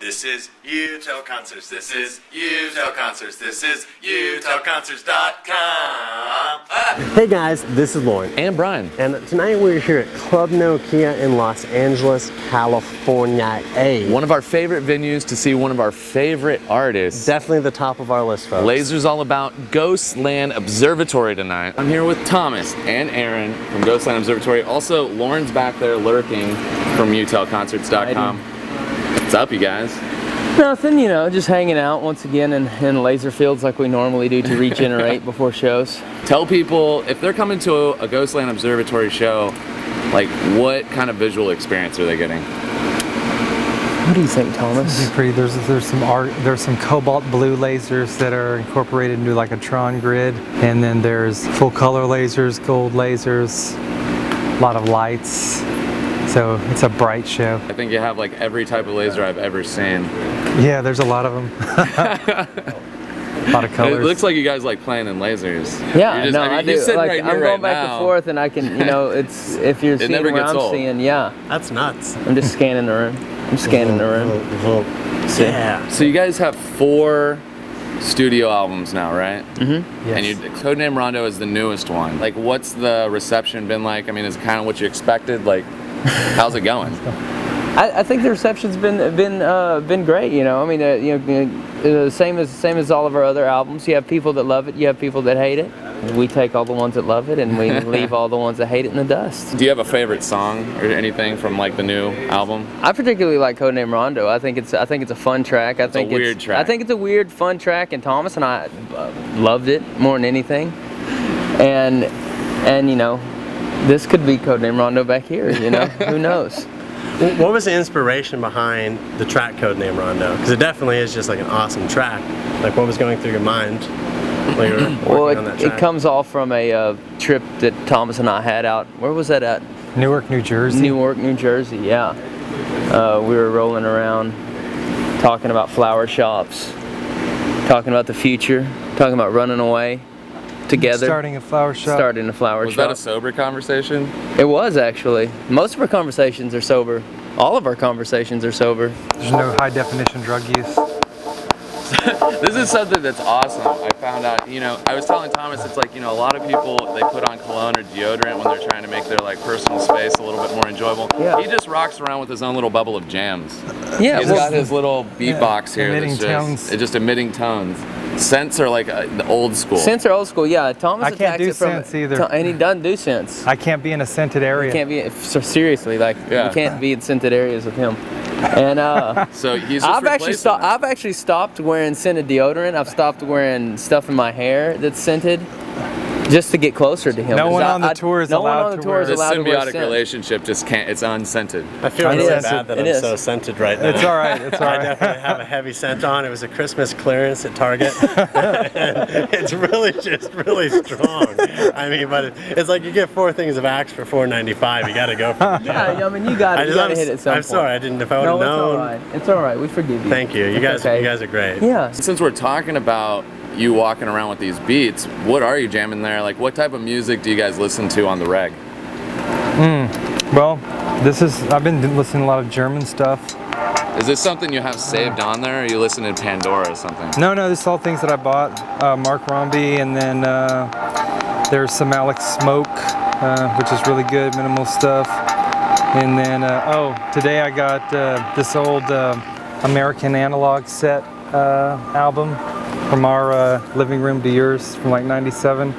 This is UTEL Concerts. This is UTEL Concerts. This is UTELConcerts.com. Hey guys, this is Lorn. And Bryan. And tonight we're here at Club Nokia in Los Angeles, California. One of our favorite venues to see one of our favorite artists. Definitely the top of our list, folks. Laser's all about Ghostland Observatory tonight. I'm here with Thomas and Aaron from Ghostland Observatory. Also, Lauren's back there lurking from UTELConcerts.com. What's up, you guys? Nothing, you know, just hanging out once again in laser fields like we normally do to regenerate before shows. Tell people, if they're coming to a Ghostland Observatory show, like, what kind of visual experience are they getting? What do you think, Thomas? Pretty. There's some art. There's some cobalt blue lasers that are incorporated into like a Tron grid, and then there's full color lasers, gold lasers, a lot of lights. So it's a bright show. I think you have like every type of laser I've ever seen. Yeah, there's a lot of them. A lot of colors. It looks like you guys like playing in lasers. Yeah, no, I do. Like, right I'm going back and forth, and I can, you know, it's if you're seeing what I'm seeing, yeah. That's nuts. I'm just scanning the room. I'm scanning the room. Yeah. So you guys have 4 studio albums now, right? Mm-hmm. Yes. And Codename Rondo is the newest one. Like, what's the reception been like? I mean, is it kind of what you expected? Like, how's it going? I think the reception's been great. You know, I mean, the same as all of our other albums. You have people that love it. You have people that hate it. We take all the ones that love it, and we leave all the ones that hate it in the dust. Do you have a favorite song or anything from like the new album? I particularly like Codename Rondo. I think it's a fun track. I think it's a weird track. I think it's a weird, fun track, and Thomas and I loved it more than anything. And you know, this could be Codename Rondo back here. You know, who knows? What was the inspiration behind the track Codename Rondo? Because it definitely is just like an awesome track. Like, what was going through your mind when you were working on that track? It comes off from a trip that Thomas and I had out. Where was that at? Newark, New Jersey. Newark, New Jersey, yeah. We were rolling around talking about flower shops, talking about the future, talking about running away together. Starting a flower shop. Starting a flower Was shop. that a sober conversation? It was, actually. Most of our conversations are sober. All of our conversations are sober. There's no high definition drug use. This is something that's awesome. I found out, you know, I was telling Thomas, it's like, you know, a lot of people, they put on cologne or deodorant when they're trying to make their like personal space a little bit more enjoyable. Yeah. He just rocks around with his own little bubble of jams. Yeah, He's got his little beatbox here emitting that's tones. it's just emitting tones. Scents are like the old school. Scents are old school, yeah. Thomas I can't attacks do it from scents either. And he doesn't do scents. I can't be in a scented area. Can't be, so seriously, like, Yeah. you can't be in scented areas with him. And So he's just I've replacing actually stopped wearing scented deodorant. I've stopped wearing stuff in my hair that's scented, just to get closer to him. No one on the tour is allowed to wear The allowed to wear symbiotic scent. relationship just can't, it's unscented. I feel It really is. bad that It I'm is. so scented right now. It's all right. It's all I right. definitely have a heavy scent on. It was a Christmas clearance at Target. It's really just really strong. I mean, but it's like you get 4 things of Axe for $4.95. You got to go for it. Yeah, I mean, you got to hit it some I'm point. sorry. I didn't. If I would have No, known. it's all right. It's all right. We forgive you. Thank you. You It's guys. okay. You guys are great. Yeah. Since we're talking about you walking around with these beats, what are you jamming there? Like, what type of music do you guys listen to on the reg? Well, I've been listening to a lot of German stuff. Is this something you have saved on there, or are you listening to Pandora or something? No, this is all things that I bought. Mark Romby, and then there's some Alex Smoke, which is really good, minimal stuff. And then, today I got this old American Analog Set album from our living room to yours from like '97.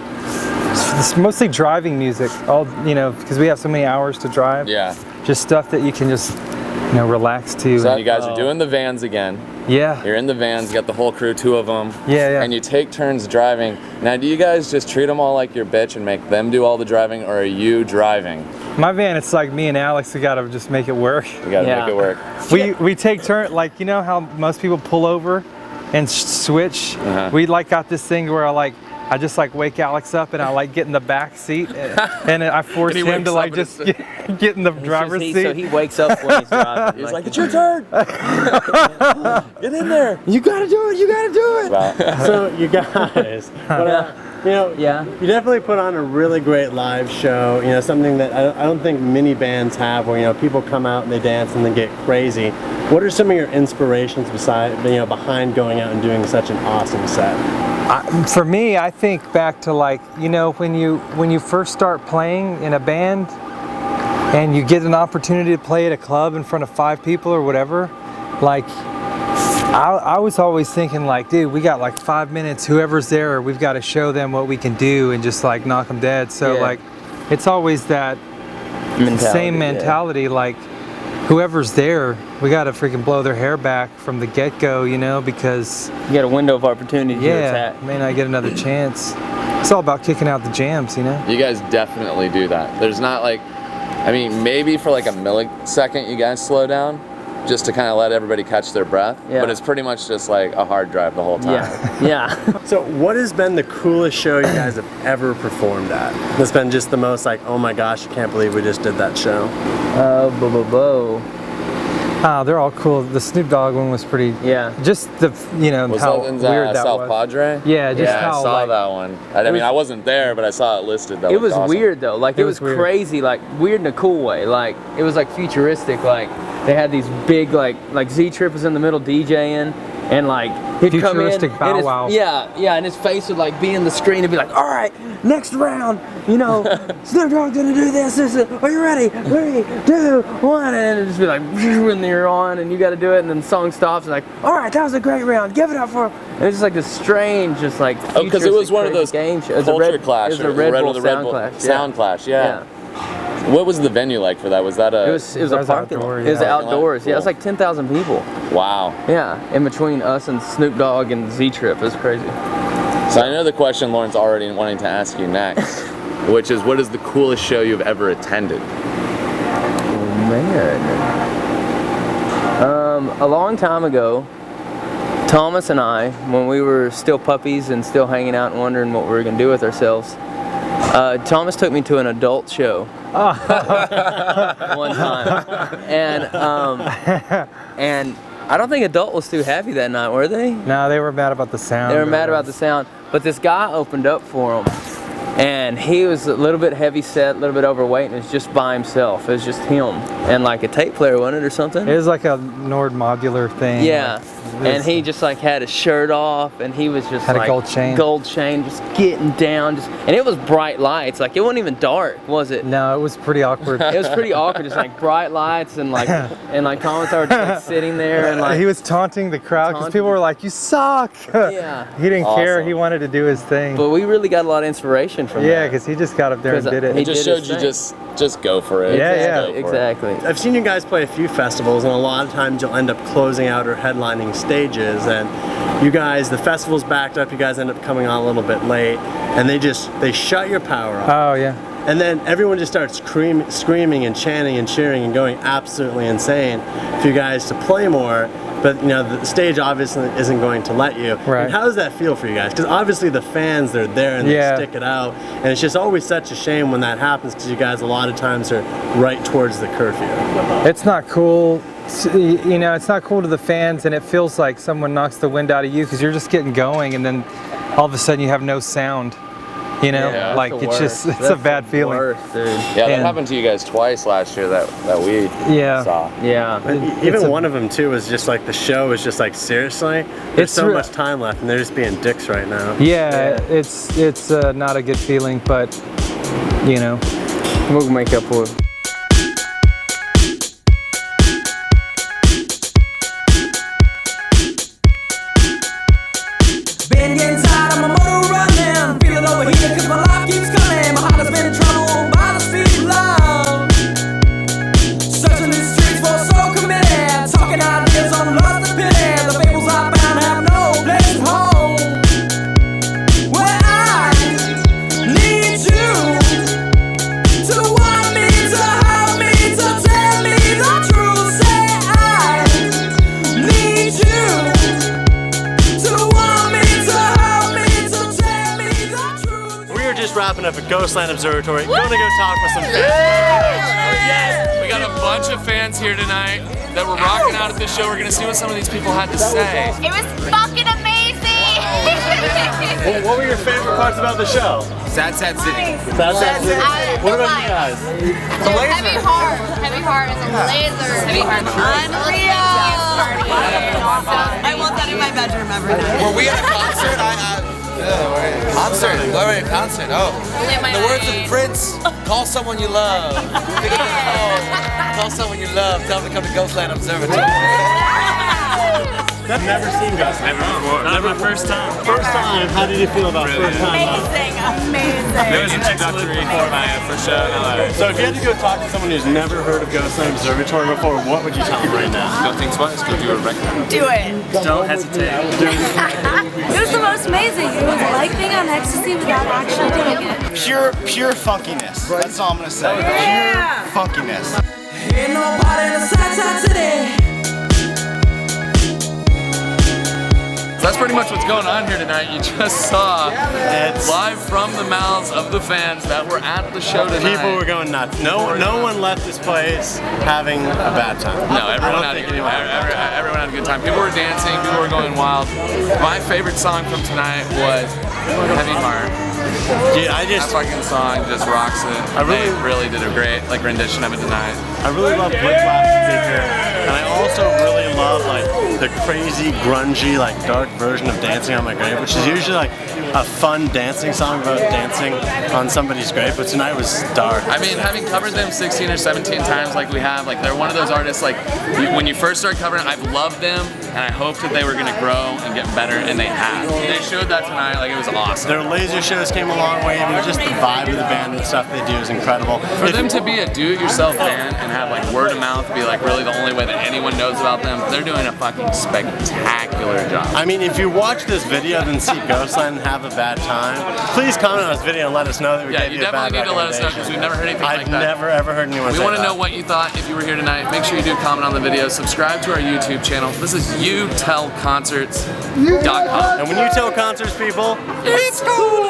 It's mostly driving music, all, you know, because we have so many hours to drive. Yeah. Just stuff that you can just, you know, relax to. So you guys are doing the vans again. Yeah. You're in the vans, you got the whole crew, 2 of them. Yeah. And you take turns driving. Now, do you guys just treat them all like your bitch and make them do all the driving, or are you driving? My van, it's like me and Alex, we gotta just make it work. You gotta make it work. We take turns, like, you know how most people pull over and switch? Uh-huh. We like got this thing where I like I just like wake Alex up and I like get in the back seat and I force And he him to wakes like up just get in the driver's seat. So he wakes up when he's driving. He's like, it's your turn. Get in there. You gotta do it. You gotta do it. Wow. So you guys, you know, Yeah. you definitely put on a really great live show. You know, something that I don't think many bands have, where people come out and they dance and they get crazy. What are some of your inspirations behind going out and doing such an awesome set? For me, I think back to when you first start playing in a band and you get an opportunity to play at a club in front of 5 people or whatever, I was always thinking dude, we got 5 minutes, whoever's there, we've got to show them what we can do and just knock them dead. So it's always that same mentality, whoever's there, we got to freaking blow their hair back from the get-go, because You got a window of opportunity to attack. may not get another chance. It's all about kicking out the jams, You guys definitely do that. There's not maybe for a millisecond you guys slow down just to kind of let everybody catch their breath. Yeah. But it's pretty much just a hard drive the whole time. Yeah. So what has been the coolest show you guys have ever performed at? That's been just the most oh my gosh, I can't believe we just did that show. Oh, they're all cool. The Snoop Dogg one was pretty. Yeah. Just the Was how that in weird that South was. Padre? Yeah, just Yeah, how I saw that one. I mean, I wasn't there, but I saw it listed. That It was awesome. weird though. It was weird. crazy, weird in a cool way. It was futuristic. They had these big Z-Trip was in the middle DJing, and he'd come in. Futuristic Bow and his, Wow. Yeah, and his face would be in the screen and be all right, next round, Snoop Dogg's gonna do this. Are you ready? 3, 2, 1, and it'd just be when you're on and you got to do it, and then the song stops and all right, that was a great round. Give it up for. And it was just this strange, just because it was one of those game shows. culture clash. It was a Red Bull sound clash. Sound clash. Yeah. What was the venue like for that? Was that a? It was a parking lot. outdoors, It was yeah. outdoors. Yeah, it was 10,000 people. Wow. Yeah, in between us and Snoop Dogg and Z-Trip. It was crazy. So I know the question Lauren's already wanting to ask you next, which is, what is the coolest show you've ever attended? Oh, man. A long time ago, Thomas and I, when we were still puppies and still hanging out and wondering what we were going to do with ourselves, Thomas took me to an adult show one time, and I don't think Adult was too happy that night, were they? No, they were mad about the sound. They were mad about the sound, but this guy opened up for him, and he was a little bit heavy set, a little bit overweight, and it was just by himself. It was just him and a tape player, wasn't it, or something? It was like a Nord modular thing. Yeah, and he just had his shirt off, and he was just Had a gold chain. just getting down, and it was bright lights. It wasn't even dark, was it? No, it was pretty awkward. It was pretty awkward, just bright lights and Thomas and I were just sitting there and he was taunting the crowd because people were like, "You suck." Yeah. He didn't care. Awesome. He wanted to do his thing. But we really got a lot of inspiration from Yeah, that. because he just got up there and 'Cause did it. he It just did showed his you thing. just go for it. Yeah, Just yeah. go for it. Exactly. I've seen you guys play a few festivals, and a lot of times you'll end up closing out or headlining stages, and you guys, the festival's backed up, you guys end up coming on a little bit late, and they shut your power off. Oh yeah. And then everyone just starts screaming and chanting and cheering and going absolutely insane for you guys to play more, but the stage obviously isn't going to let you. Right. And how does that feel for you guys? Because obviously the fans, they're there and they Yeah. stick it out, and it's just always such a shame when that happens, because you guys a lot of times are right towards the curfew. It's not cool. It's not cool to the fans, and it feels like someone knocks the wind out of you because you're just getting going, and then all of a sudden you have no sound. Yeah, That's the worst. It's a bad feeling. Worst, dude. Yeah, that And- happened to you guys twice last year that we Yeah. saw. Yeah. Even one of them too was just the show was just seriously, there's It's so re- much time left, and they're just being dicks right now. Yeah, it's not a good feeling, but We'll make up for it. Been getting tired of my motor running, feeling overheated 'cause my life keeps coming. My heart has been in trouble by the speed of love. Searching the streets for a soul committed, talking ideas on lust and pity. The fables I found have no place at home. Where I need you to want me to wrapping up at Ghostland Observatory. Gonna go talk with some fans. We got a bunch of fans here tonight that were rocking out at this show. We're gonna see what some of these people had to say. It was fucking amazing! What were your favorite parts about the show? Sad City. What about you guys? Heavy Heart is a laser. Heavy Heart. Unreal! I want that in my bedroom every night. Were we at a concert? Concert. Where were we at a concert? Oh. The words of Prince. Call someone you love. Pick up the phone. Call someone you love. Tell them to come to Ghostland Observatory. I've never seen Ghostland. Never before. Never first time. First time. How did you feel about first time? Amazing. It was introductory for my first show. So if you had to go talk to someone who's never heard of Ghostland Observatory before, what would you tell them right now? Don't think twice. Go do a record. Do it. Don't hesitate. It was the most amazing. It was like being on ecstasy without actually doing it. Pure funkiness. That's all I'm gonna say. Pure funkiness. Ain't no party in the South City. So that's pretty much what's going on here tonight. You just saw live from the mouths of the fans that were at the show tonight. People were going nuts. No one left this place having a bad time. No, everyone had a good time. People were dancing, people were going wild. My favorite song from tonight was Heavy Heart. Dude, That fucking song just rocks it. They really did a great rendition of it tonight. I really love Whiplash Figure, and I also really love like the crazy, grungy, like dark version of Dancing on My Grave, which is usually like a fun dancing song about dancing on somebody's grave, but tonight was dark. I mean, having covered them 16 or 17 times like we have, like they're one of those artists, like when you first start covering, I've loved them, and I hoped that they were gonna grow and get better, and they have. They showed that tonight, like it was awesome. Their laser shows came a long way, and just the vibe of the band and stuff they do is incredible. For them to be a do-it-yourself band and have like word of mouth be like really the only way that anyone knows about them, they're doing a fucking spectacular job. I mean, if you watch this video and see Ghostland and have a bad time, please comment on this video and let us know that we gave you a bad definitely need to let us know because we've never heard anything like that. I've never ever heard anyone say that. We want to know what you thought if you were here tonight. Make sure you do comment on the video. Subscribe to our YouTube channel. This is youtellconcerts.com. And when you tell concerts people, it's cool.